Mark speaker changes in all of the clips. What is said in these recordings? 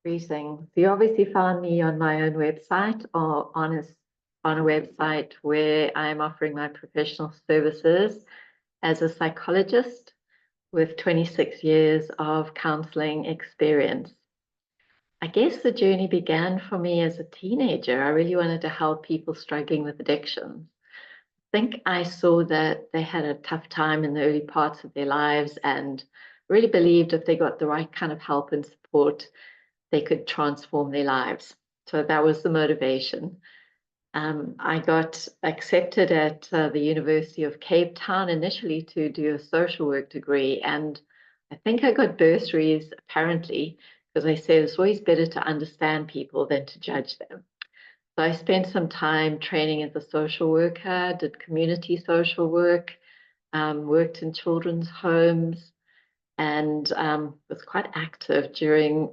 Speaker 1: Everything. So you obviously found me on my own website or on a website where I'm offering my professional services as a psychologist with 26 years of counseling experience. I guess the journey began for me as a teenager. I really wanted to help people struggling with addiction. I think I saw that they had a tough time in the early parts of their lives and really believed if they got the right kind of help and support, they could transform their lives. So that was the motivation. I got accepted at the University of Cape Town initially to do a social work degree, and I think I got bursaries apparently because they said it's always better to understand people than to judge them. So I spent some time training as a social worker, did community social work, worked in children's homes, and was quite active during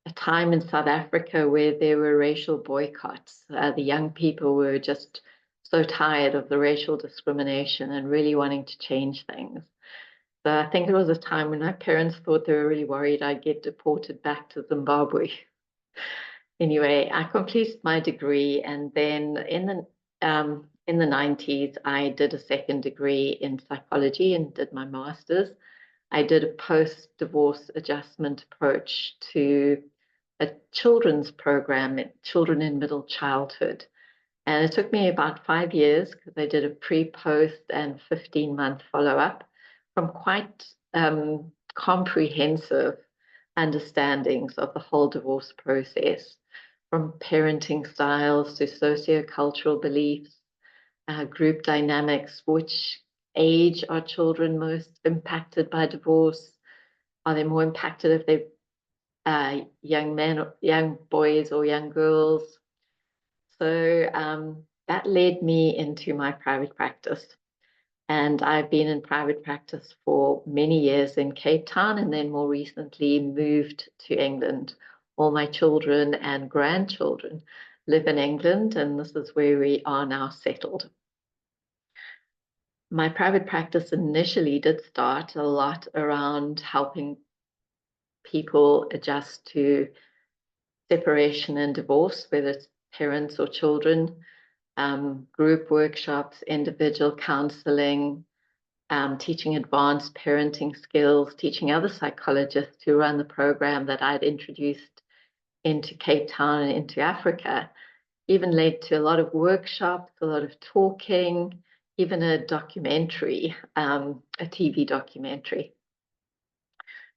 Speaker 1: a time in South Africa where there were racial boycotts. The young people were just so tired of the racial discrimination and really wanting to change things. So I think it was a time when my parents thought they were really worried I'd get deported back to Zimbabwe. Anyway, I completed my degree, and then in the 90s, I did a second degree in psychology and did my master's. I did a post-divorce adjustment approach to a children's program, children in middle childhood. And it took me about 5 years because I did a pre-post and 15-month follow-up from quite comprehensive understandings of the whole divorce process, from parenting styles to sociocultural beliefs, group dynamics, which age are children most impacted by divorce? Are they more impacted if they're young men, young boys, or young girls? So that led me into my private practice. And I've been in private practice for many years in Cape Town, and then more recently moved to England. All my children and grandchildren live in England, and this is where we are now settled. My private practice initially did start a lot around helping people adjust to separation and divorce, whether it's parents or children, group workshops, individual counseling, teaching advanced parenting skills, teaching other psychologists who run the program that I'd introduced into Cape Town and into Africa, even led to a lot of workshops, a lot of talking, even a documentary, a TV documentary.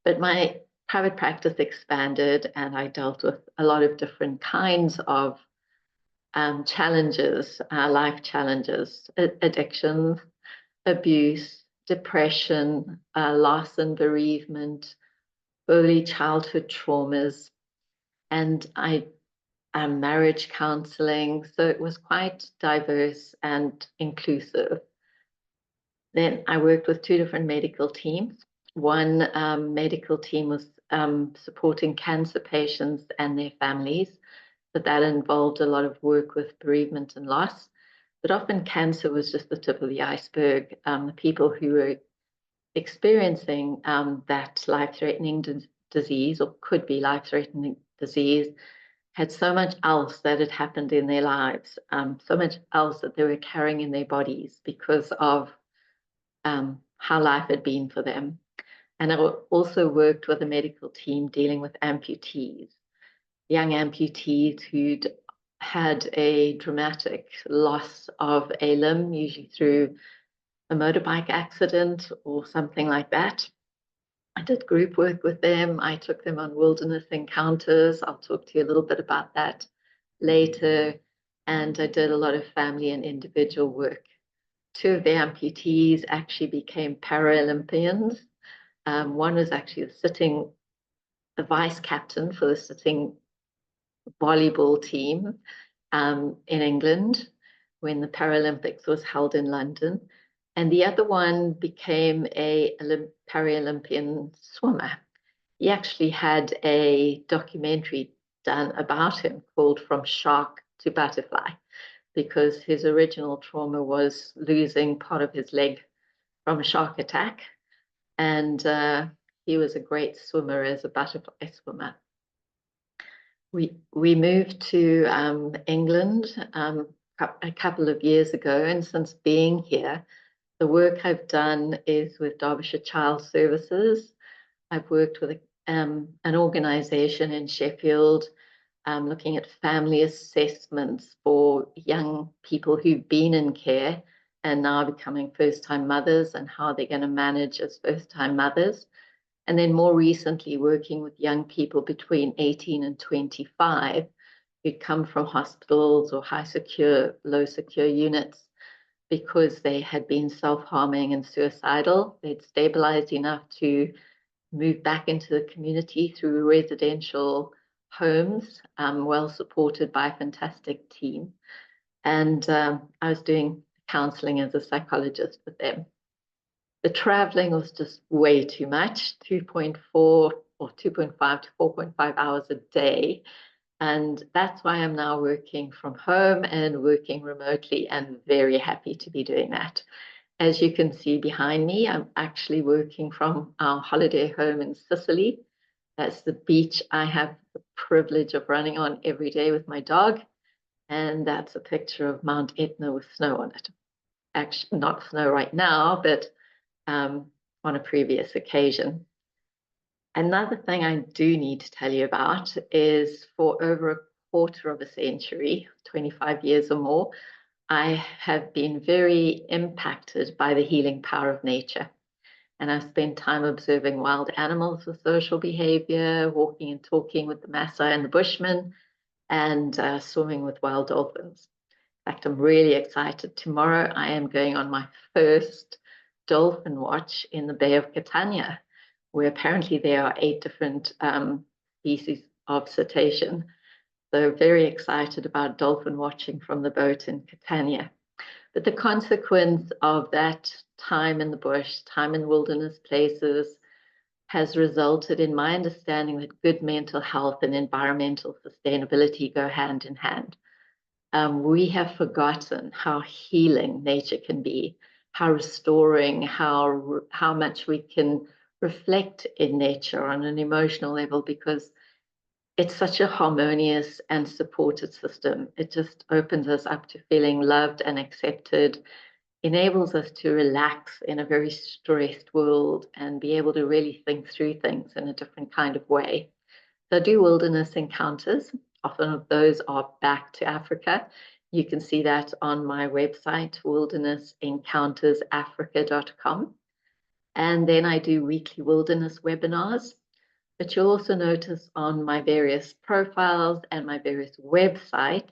Speaker 1: But my private practice expanded, and I dealt with a lot of different kinds of challenges, life challenges, addictions, abuse, depression, loss and bereavement, early childhood traumas, and marriage counseling. So it was quite diverse and inclusive. Then I worked with two different medical teams. One medical team was supporting cancer patients and their families. So that involved a lot of work with bereavement and loss. But often cancer was just the tip of the iceberg. The people who were experiencing that life-threatening disease, or could be life-threatening disease, had so much else that had happened in their lives, so much else that they were carrying in their bodies because of how life had been for them. And I also worked with a medical team dealing with amputees, young amputees who'd had a dramatic loss of a limb, usually through a motorbike accident or something like that. I did group work with them. I took them on wilderness encounters. I'll talk to you a little bit about that later. And I did a lot of family and individual work. Two of the amputees actually became Paralympians. One was actually the vice captain for the sitting volleyball team in England when the Paralympics was held in London. And the other one became a Paralympian swimmer. He actually had a documentary done about him called From Shark to Butterfly, because his original trauma was losing part of his leg from a shark attack. And he was a great swimmer as a butterfly swimmer. We moved to England a couple of years ago, and since being here, the work I've done is with Derbyshire Child Services. I've worked with an organisation in Sheffield looking at family assessments for young people who've been in care and now becoming first-time mothers and how they're going to manage as first-time mothers. And then more recently, working with young people between 18 and 25 who'd come from hospitals or high secure, low secure units because they had been self-harming and suicidal. They'd stabilized enough to move back into the community through residential homes, well supported by a fantastic team. And I was doing counseling as a psychologist with them. The traveling was just way too much, 2.4 or 2.5 to 4.5 hours a day. And that's why I'm now working from home and working remotely, and very happy to be doing that. As you can see behind me, I'm actually working from our holiday home in Sicily. That's the beach I have the privilege of running on every day with my dog. And that's a picture of Mount Etna with snow on it. Actually, not snow right now, but on a previous occasion. Another thing I do need to tell you about is for over a quarter of a century, 25 years or more, I have been very impacted by the healing power of nature. And I've spent time observing wild animals with social behavior, walking and talking with the Maasai and the Bushmen, and swimming with wild dolphins. In fact, I'm really excited. Tomorrow I am going on my first dolphin watch in the Bay of Catania, where apparently there are 8 different species of cetacean. So very excited about dolphin watching from the boat in Catania. But the consequence of that time in the bush, time in wilderness places, has resulted in my understanding that good mental health and environmental sustainability go hand in hand. We have forgotten how healing nature can be, how restoring, how much we can reflect in nature on an emotional level, because it's such a harmonious and supported system. It just opens us up to feeling loved and accepted, enables us to relax in a very stressed world and be able to really think through things in a different kind of way. So I do wilderness encounters. Often of those are back to Africa. You can see that on my website, wildernessencountersafrica.com. And then I do weekly wilderness webinars. But you'll also notice on my various profiles and my various websites,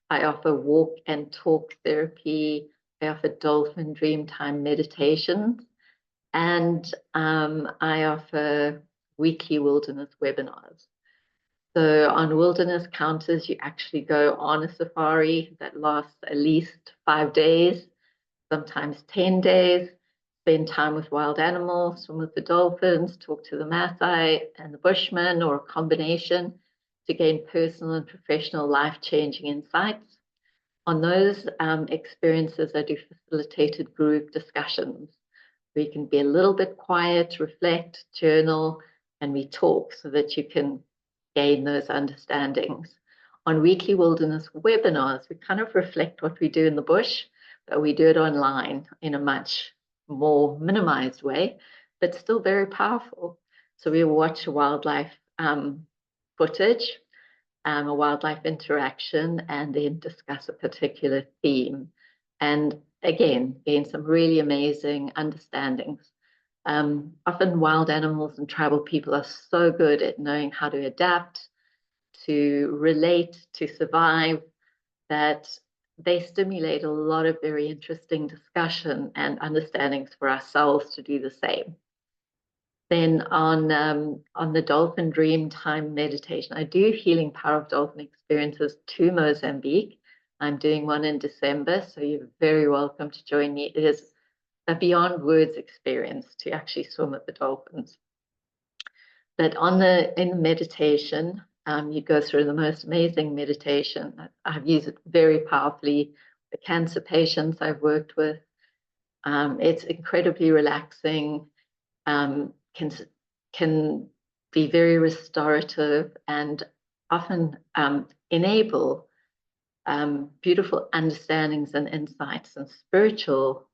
Speaker 1: I offer walk and talk therapy. I offer dolphin dreamtime meditations, and I offer weekly wilderness webinars. So on Wilderness Counters, you actually go on a safari that lasts at least 5 days, sometimes 10 days, spend time with wild animals, swim with the dolphins, talk to the Maasai and the Bushmen, or a combination, to gain personal and professional life-changing insights. On those experiences, I do facilitated group discussions where you can be a little bit quiet, reflect, journal, and we talk so that you can gain those understandings. On weekly wilderness webinars, we kind of reflect what we do in the bush, but we do it online in a much more minimized way, but still very powerful. So we watch wildlife footage, a wildlife interaction, and then discuss a particular theme. And again, gain some really amazing understandings. Often wild animals and tribal people are so good at knowing how to adapt, to relate, to survive, that they stimulate a lot of very interesting discussion and understandings for ourselves to do the same. Then on the Dolphin Dreamtime meditation, I do healing power of dolphin experiences to Mozambique. I'm doing one in December, so you're very welcome to join me. It is a beyond words experience to actually swim with the dolphins. But in the meditation, you go through the most amazing meditation. I've used it very powerfully. The cancer patients I've worked with, it's incredibly relaxing, can be very restorative, and often enable beautiful understandings and insights and spiritual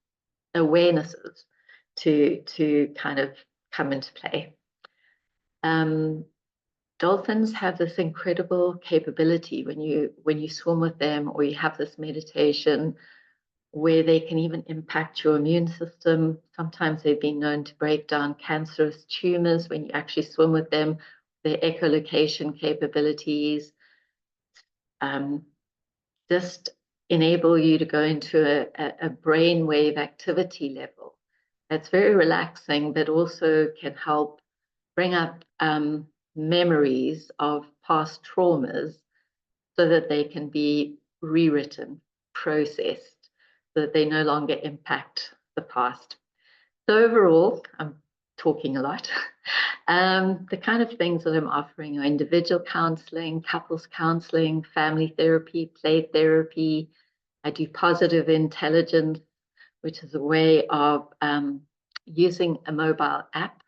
Speaker 1: awarenesses to kind of come into play. Dolphins have this incredible capability when you swim with them or you have this meditation where they can even impact your immune system. Sometimes they've been known to break down cancerous tumors when you actually swim with them, their echolocation capabilities, just enable you to go into a brainwave activity level. That's very relaxing, but also can help bring up memories of past traumas so that they can be rewritten, processed, so that they no longer impact the past. So overall, I'm talking a lot. The kind of things that I'm offering are individual counseling, couples counseling, family therapy, play therapy. I do positive intelligence, which is a way of using a mobile app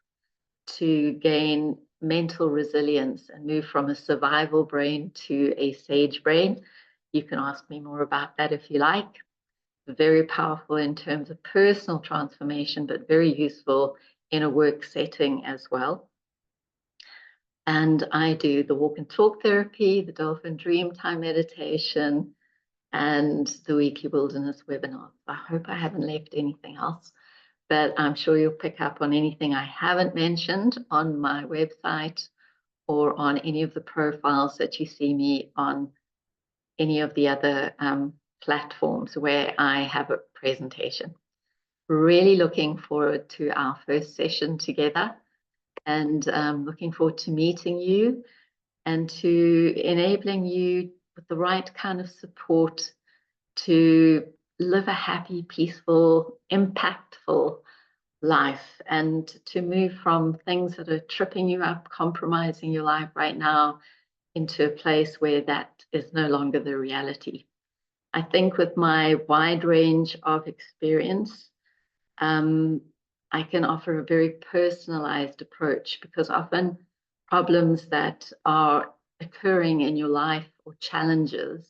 Speaker 1: to gain mental resilience and move from a survival brain to a sage brain. You can ask me more about that if you like. Very powerful in terms of personal transformation, but very useful in a work setting as well. And I do the walk and talk therapy, the Dolphin Dreamtime meditation, and the weekly wilderness webinars. I hope I haven't left anything else, but I'm sure you'll pick up on anything I haven't mentioned on my website or on any of the profiles that you see me on any of the other platforms where I have a presentation. Really looking forward to our first session together, and looking forward to meeting you and to enabling you with the right kind of support to live a happy, peaceful, impactful life, and to move from things that are tripping you up, compromising your life right now, into a place where that is no longer the reality. I think with my wide range of experience, I can offer a very personalized approach, because often problems that are occurring in your life or challenges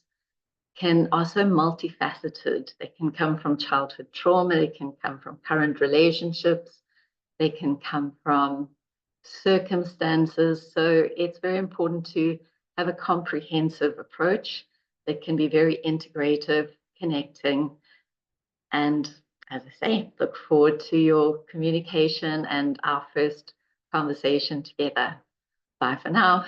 Speaker 1: can also multifaceted. They can come from childhood trauma, they can come from current relationships, they can come from circumstances. So it's very important to have a comprehensive approach that can be very integrative, connecting, and as I say, look forward to your communication and our first conversation together. Bye for now.